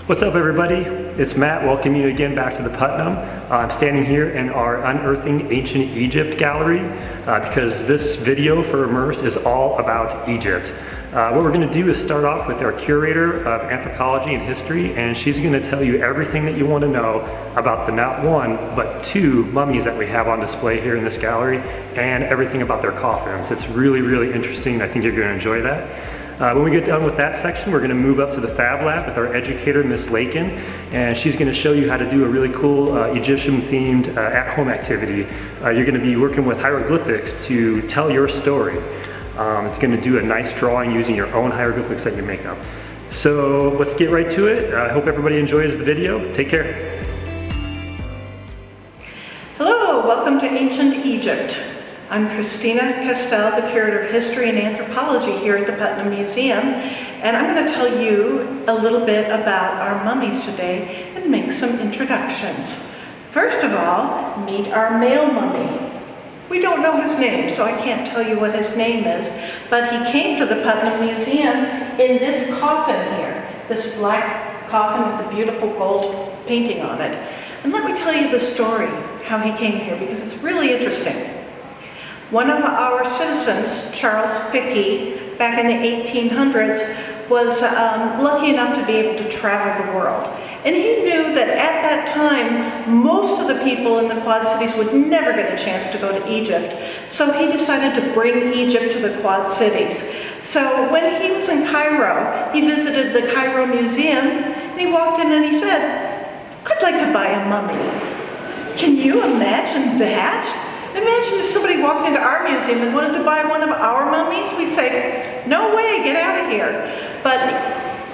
What's up, everybody? It's Matt welcoming you again back to the Putnam. I'm standing here in our Unearthing Ancient Egypt gallery because this video for Immerse is all about Egypt. What we're going to do is start off with our curator of anthropology and history, and she's going to tell you everything that you want to know about the not one, but two mummies that we have on display here in this gallery, and everything about their coffins. It's really, really interesting. I think you're going to enjoy that. When we get done with that section, we're going to move up to the Fab Lab with our educator, Miss Lakin, and she's going to show you how to do a really cool Egyptian-themed at-home activity. You're going to be working with hieroglyphics to tell your story. It's going to do a nice drawing using your own hieroglyphics that you make up. So let's get right to it. I hope everybody enjoys the video. Take care. Hello, welcome to Ancient Egypt. I'm Christina Castell, the Curator of History and Anthropology here at the Putnam Museum, and I'm going to tell you a little bit about our mummies today and make some introductions. First of all, meet our male mummy. We don't know his name, so I can't tell you what his name is, but he came to the Putnam Museum in this coffin here, this black coffin with the beautiful gold painting on it. And let me tell you the story, how he came here, because it's really interesting. One of our citizens, Charles Fickey, back in the 1800s, was lucky enough to be able to travel the world. And he knew that at that time, most of the people in the Quad Cities would never get a chance to go to Egypt. So he decided to bring Egypt to the Quad Cities. So when he was in Cairo, he visited the Cairo Museum, and he walked in and he said, "I'd like to buy a mummy." Can you imagine that? Imagine if somebody walked into our museum and wanted to buy one of our mummies. We'd say, "No way, get out of here." But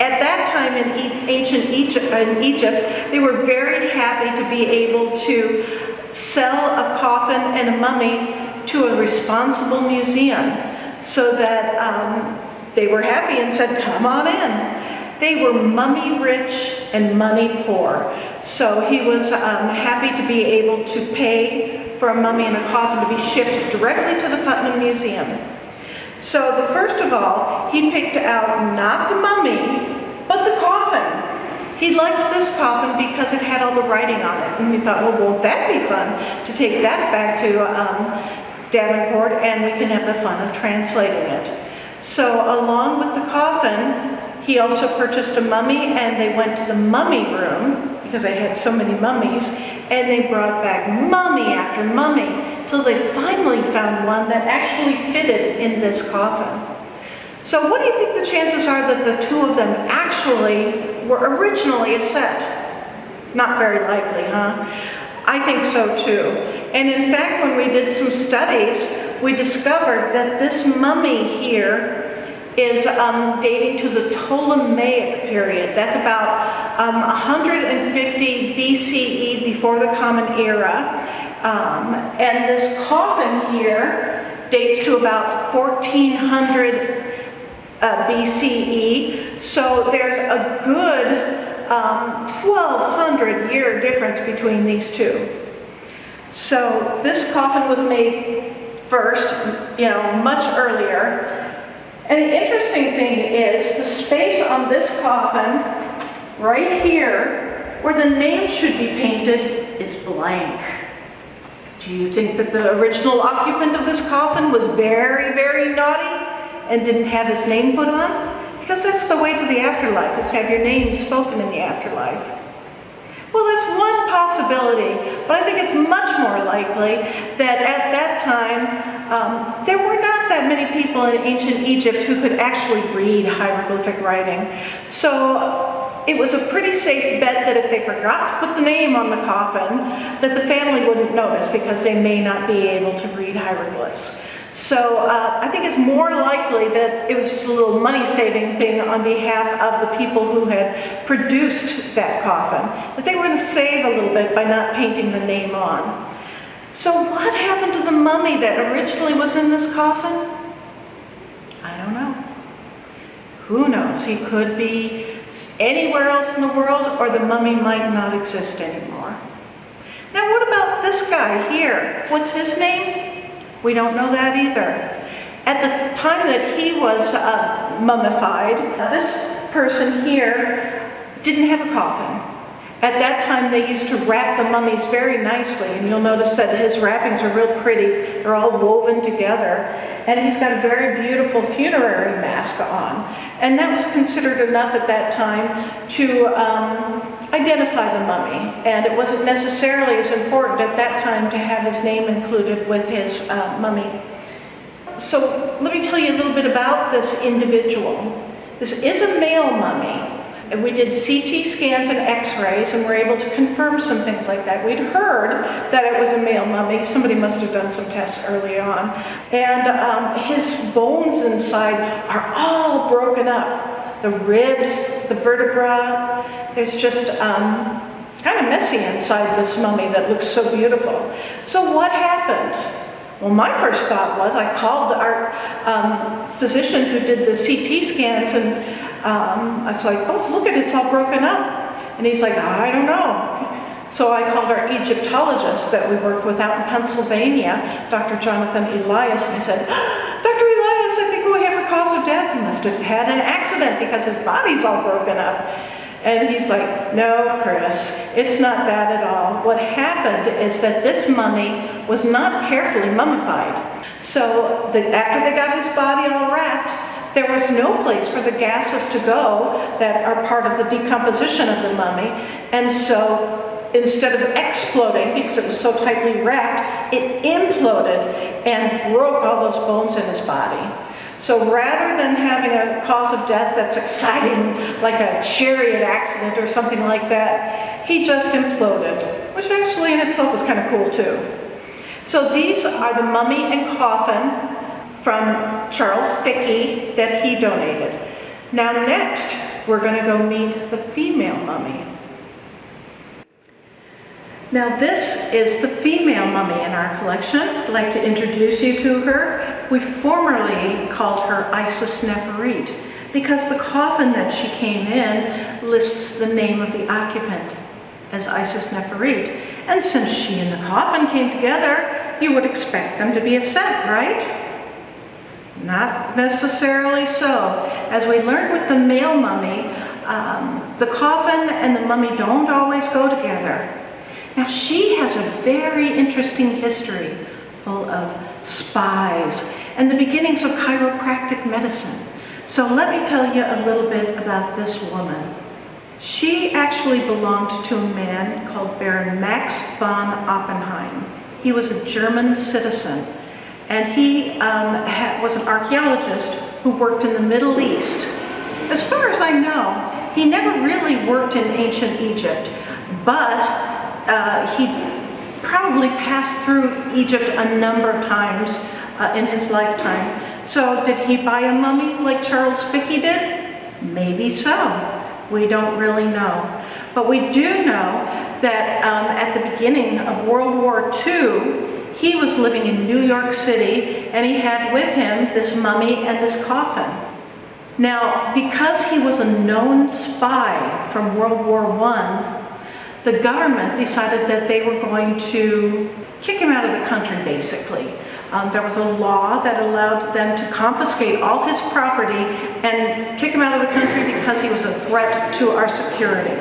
at that time in ancient Egypt, they were very happy to be able to sell a coffin and a mummy to a responsible museum, so that they were happy and said, "Come on in." They were mummy rich and money poor. So he was happy to be able to pay for a mummy and a coffin to be shipped directly to the Putnam Museum. So first of all, he picked out not the mummy, but the coffin. He liked this coffin because it had all the writing on it. And we thought, well, won't that be fun to take that back to Davenport, and we can have the fun of translating it. So along with the coffin, he also purchased a mummy, and they went to the mummy room because they had so many mummies, and they brought back mummy after mummy till they finally found one that actually fitted in this coffin. So what do you think the chances are that the two of them actually were originally a set? Not very likely, huh? I think so too. And in fact, when we did some studies, we discovered that this mummy here is dating to the Ptolemaic period. That's about 150 BCE, before the Common Era. And this coffin here dates to about 1400 BCE. So there's a good 1200 year difference between these two. So this coffin was made first, much earlier. And the interesting thing is the space on this coffin, right here, where the name should be painted, is blank. Do you think that the original occupant of this coffin was very, very naughty and didn't have his name put on? Because that's the way to the afterlife, is have your name spoken in the afterlife. Well, that's one possibility, but I think it's much more likely that at that time, there were not that many people in ancient Egypt who could actually read hieroglyphic writing. So it was a pretty safe bet that if they forgot to put the name on the coffin, that the family wouldn't notice because they may not be able to read hieroglyphs. So I think it's more likely that it was just a little money-saving thing on behalf of the people who had produced that coffin, that they were going to save a little bit by not painting the name on. So what happened to the mummy that originally was in this coffin? I don't know. Who knows? He could be anywhere else in the world, or the mummy might not exist anymore. Now what about this guy here? What's his name? We don't know that either. At the time that he was mummified, this person here didn't have a coffin. At that time, they used to wrap the mummies very nicely, and you'll notice that his wrappings are real pretty. They're all woven together, and he's got a very beautiful funerary mask on. And that was considered enough at that time to identify the mummy, and it wasn't necessarily as important at that time to have his name included with his mummy. So let me tell you a little bit about this individual. This is a male mummy. And we did CT scans and x-rays and were able to confirm some things like that. We'd heard that it was a male mummy. Somebody must have done some tests early on. And his bones inside are all broken up. The ribs, the vertebra, there's just kind of messy inside this mummy that looks so beautiful. So what happened? Well, my first thought was I called our physician who did the CT scans, and I was like, oh, look at it, it's all broken up. And he's like, I don't know. So I called our Egyptologist that we worked with out in Pennsylvania, Dr. Jonathan Elias, and I said, Dr. Elias, I think we have a cause of death. He must have had an accident because his body's all broken up. And he's like, no, Chris, it's not that at all. What happened is that this mummy was not carefully mummified. So after they got his body all wrapped, there was no place for the gases to go that are part of the decomposition of the mummy. And so instead of exploding, because it was so tightly wrapped, it imploded and broke all those bones in his body. So rather than having a cause of death that's exciting, like a chariot accident or something like that, he just imploded, which actually in itself is kind of cool too. So these are the mummy and coffin from Charles Fickey that he donated. Now next, we're going to go meet the female mummy. Now this is the female mummy in our collection. I'd like to introduce you to her. We formerly called her Isis Neferit because the coffin that she came in lists the name of the occupant as Isis Neferit. And since she and the coffin came together, you would expect them to be a set, right? Not necessarily so. As we learned with the male mummy, the coffin and the mummy don't always go together. Now she has a very interesting history full of spies and the beginnings of chiropractic medicine. So let me tell you a little bit about this woman. She actually belonged to a man called Baron Max von Oppenheim. He was a German citizen. And he was an archaeologist who worked in the Middle East. As far as I know, he never really worked in ancient Egypt, but he probably passed through Egypt a number of times in his lifetime. So did he buy a mummy like Charles Fickey did? Maybe so. We don't really know. But we do know that at the beginning of World War II, he was living in New York City, and he had with him this mummy and this coffin. Now, because he was a known spy from World War I, the government decided that they were going to kick him out of the country, basically. There was a law that allowed them to confiscate all his property and kick him out of the country because he was a threat to our security.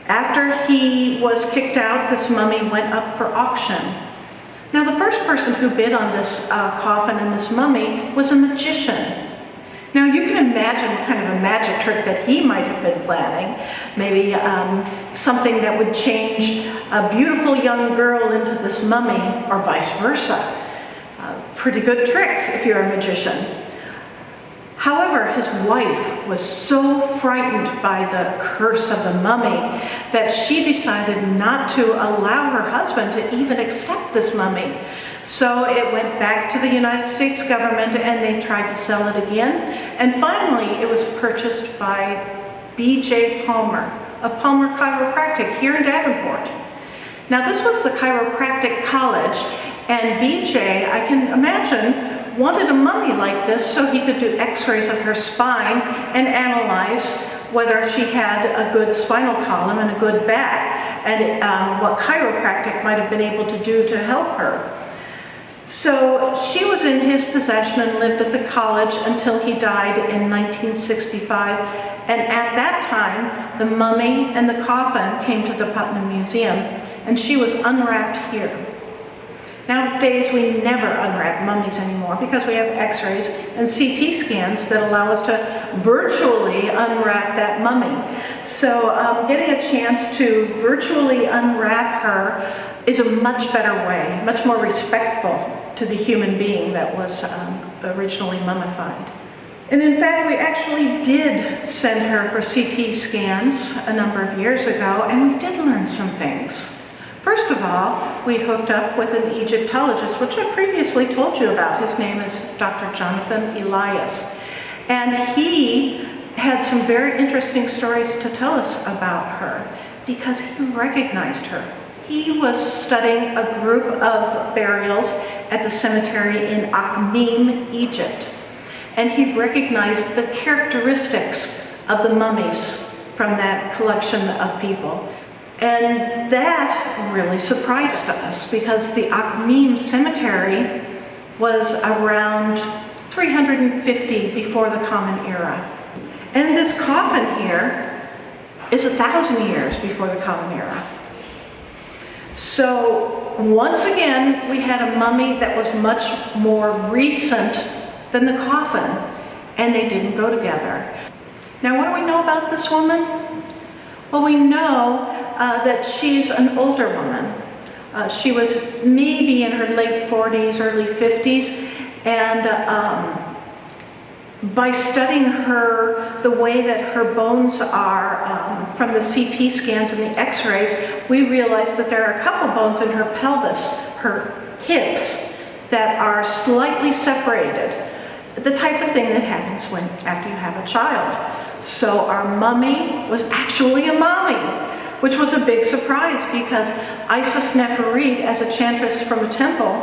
After he was kicked out, this mummy went up for auction. Now, the first person who bid on this coffin and this mummy was a magician. Now, you can imagine what kind of a magic trick that he might have been planning. Maybe something that would change a beautiful young girl into this mummy, or vice versa. Pretty good trick if you're a magician. However, his wife was so frightened by the curse of the mummy that she decided not to allow her husband to even accept this mummy. So it went back to the United States government and they tried to sell it again. And finally, it was purchased by B.J. Palmer of Palmer Chiropractic here in Davenport. Now this was the chiropractic college, and B.J., I can imagine, wanted a mummy like this so he could do x-rays of her spine and analyze whether she had a good spinal column and a good back, and what chiropractic might have been able to do to help her. So she was in his possession and lived at the college until he died in 1965, And at that time, the mummy and the coffin came to the Putnam Museum, and she was unwrapped here. Nowadays, we never unwrap mummies anymore because we have x-rays and CT scans that allow us to virtually unwrap that mummy. So getting a chance to virtually unwrap her is a much better way, much more respectful to the human being that was originally mummified. And in fact, we actually did send her for CT scans a number of years ago, and we did learn some things. First of all, we hooked up with an Egyptologist, which I previously told you about. His name is Dr. Jonathan Elias. And he had some very interesting stories to tell us about her because he recognized her. He was studying a group of burials at the cemetery in Akhmim, Egypt. And he recognized the characteristics of the mummies from that collection of people. And that really surprised us because the Akhmim cemetery was around 350 before the Common Era. And this coffin here is 1,000 years before the Common Era. So once again, we had a mummy that was much more recent than the coffin, and they didn't go together. Now, what do we know about this woman? Well, we know that she's an older woman. She was maybe in her late 40s, early 50s, and by studying her, the way that her bones are from the CT scans and the x-rays, we realized that there are a couple bones in her pelvis, her hips, that are slightly separated. The type of thing that happens after you have a child. So our mummy was actually a mommy, which was a big surprise because Isis Neferit, as a chantress from a temple,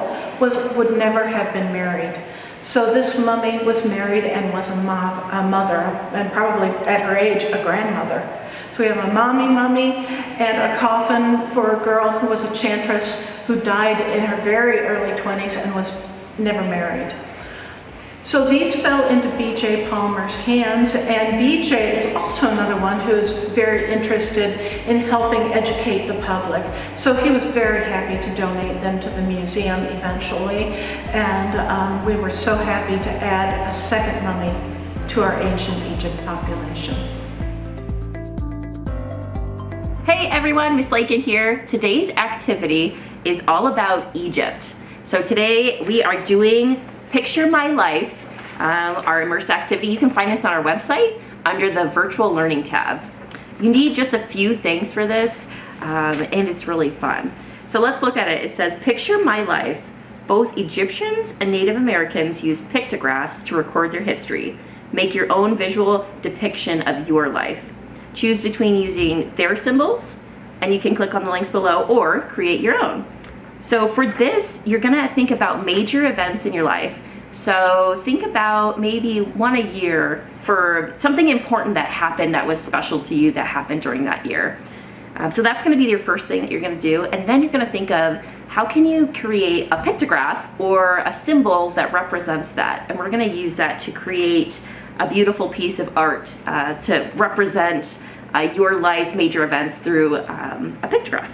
would never have been married. So this mummy was married and was a mother, and probably at her age, a grandmother. So we have a mummy and a coffin for a girl who was a chantress who died in her very early 20s and was never married. So these fell into B.J. Palmer's hands, and B.J. is also another one who is very interested in helping educate the public. So he was very happy to donate them to the museum eventually, and we were so happy to add a second mummy to our ancient Egypt population. Hey everyone, Miss Lakin here. Today's activity is all about Egypt. So today we are doing Picture My Life, our Immerse activity. You can find this on our website under the Virtual Learning tab. You need just a few things for this, and it's really fun. So let's look at it. It says, Picture My Life. Both Egyptians and Native Americans use pictographs to record their history. Make your own visual depiction of your life. Choose between using their symbols, and you can click on the links below, or create your own. So for this, you're gonna think about major events in your life. So think about maybe one a year for something important that happened that was special to you that happened during that year. So that's gonna be your first thing that you're gonna do. And then you're gonna think of how can you create a pictograph or a symbol that represents that. And we're gonna use that to create a beautiful piece of art to represent your life major events through a pictograph.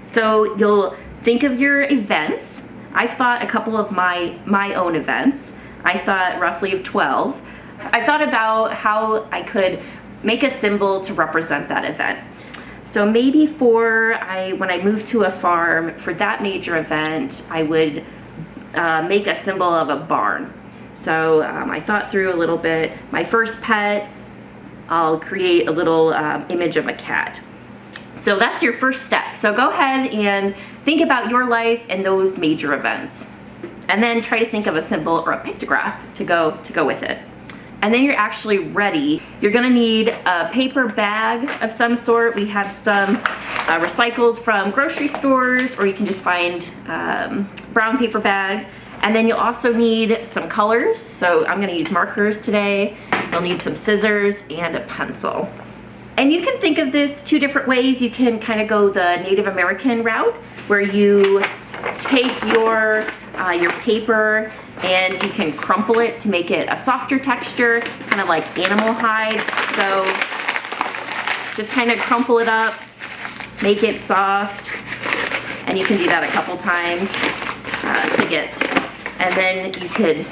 So you'll think of your events. I thought a couple of my own events. I thought roughly of 12. I thought about how I could make a symbol to represent that event. So maybe when I moved to a farm, for that major event, I would make a symbol of a barn. So I thought through a little bit. My first pet, I'll create a little image of a cat. So that's your first step. So go ahead and think about your life and those major events. And then try to think of a symbol or a pictograph to go with it. And then you're actually ready. You're gonna need a paper bag of some sort. We have some recycled from grocery stores, or you can just find brown paper bag. And then you'll also need some colors. So I'm gonna use markers today. You'll need some scissors and a pencil. And you can think of this two different ways. You can kind of go the Native American route, where you take your your paper and you can crumple it to make it a softer texture, kind of like animal hide. So just kind of crumple it up, make it soft, and you can do that a couple times to get, and then you could,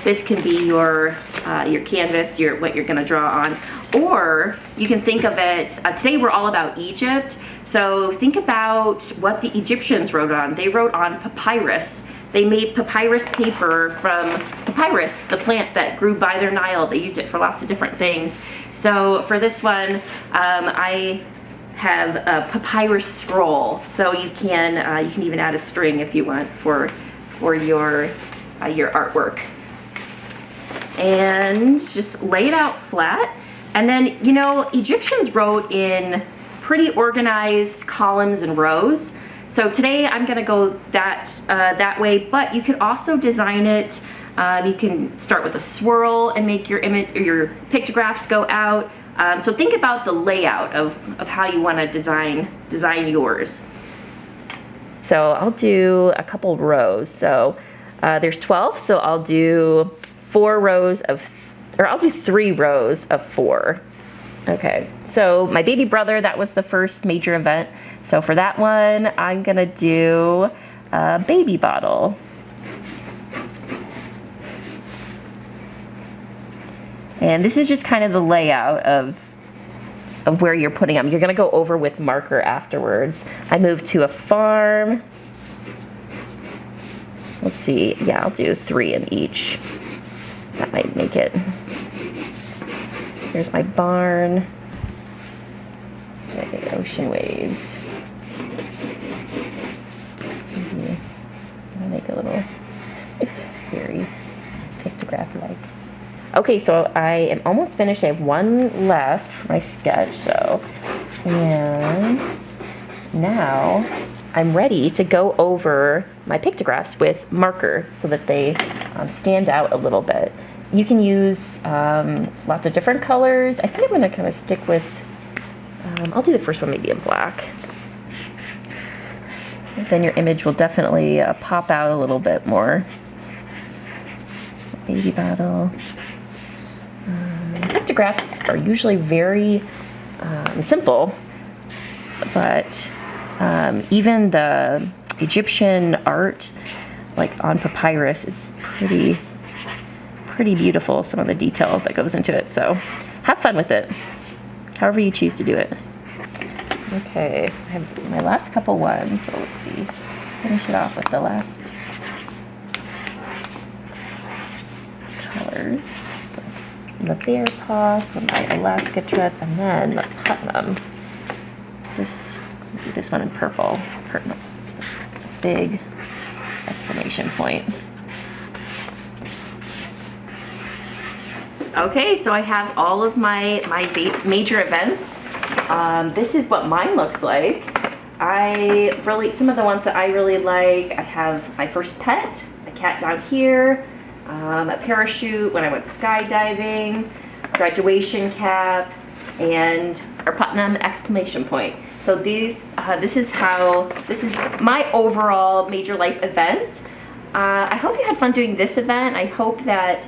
this can be your canvas, what you're gonna draw on. Or you can think of it, today we're all about Egypt, so think about what the Egyptians wrote on. They wrote on papyrus. They made papyrus paper from papyrus, the plant that grew by their Nile. They used it for lots of different things. So for this one, I have a papyrus scroll. So you can even add a string if you want for your artwork. And just lay it out flat. And then, you know, Egyptians wrote in pretty organized columns and rows. So today I'm gonna go that way, but you could also design it. You can start with a swirl and make your image or your pictographs go out. So think about the layout of how you wanna design yours. So I'll do a couple rows. So there's 12, so I'll do 4 rows of, or I'll do 3 rows of 4. Okay, so my baby brother, that was the first major event. So for that one, I'm gonna do a baby bottle. And this is just kind of the layout of where you're putting them. You're gonna go over with marker afterwards. I moved to a farm. Let's see, yeah, I'll do 3 in each. That might make it. Here's my barn. Okay, ocean waves. I'll make a little very pictograph-like. Okay, so I am almost finished. I have 1 left for my sketch, so. And now I'm ready to go over my pictographs with marker so that they stand out a little bit. You can use lots of different colors. I think I'm gonna kind of stick with, I'll do the first one maybe in black. Then your image will definitely pop out a little bit more. Baby bottle. Pictographs are usually very simple, but even the Egyptian art, like on papyrus, is pretty beautiful, some of the detail that goes into it. So have fun with it, however you choose to do it. Okay, I have my last couple ones, so let's see. Finish it off with the last colors. The bear paw from my Alaska trip, and then the Putnam. This one in purple. Big exclamation point. Okay, so I have all of my major events. This is what mine looks like. Some of the ones that I really like, I have my first pet, a cat down here, a parachute when I went skydiving, graduation cap, and our Putnam exclamation point. So this is my overall major life events. I hope you had fun doing this event. I hope that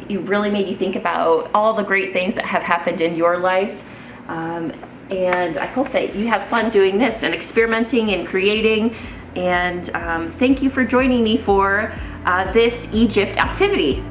you really made you think about all the great things that have happened in your life. And I hope that you have fun doing this and experimenting and creating. And thank you for joining me for this Egypt activity.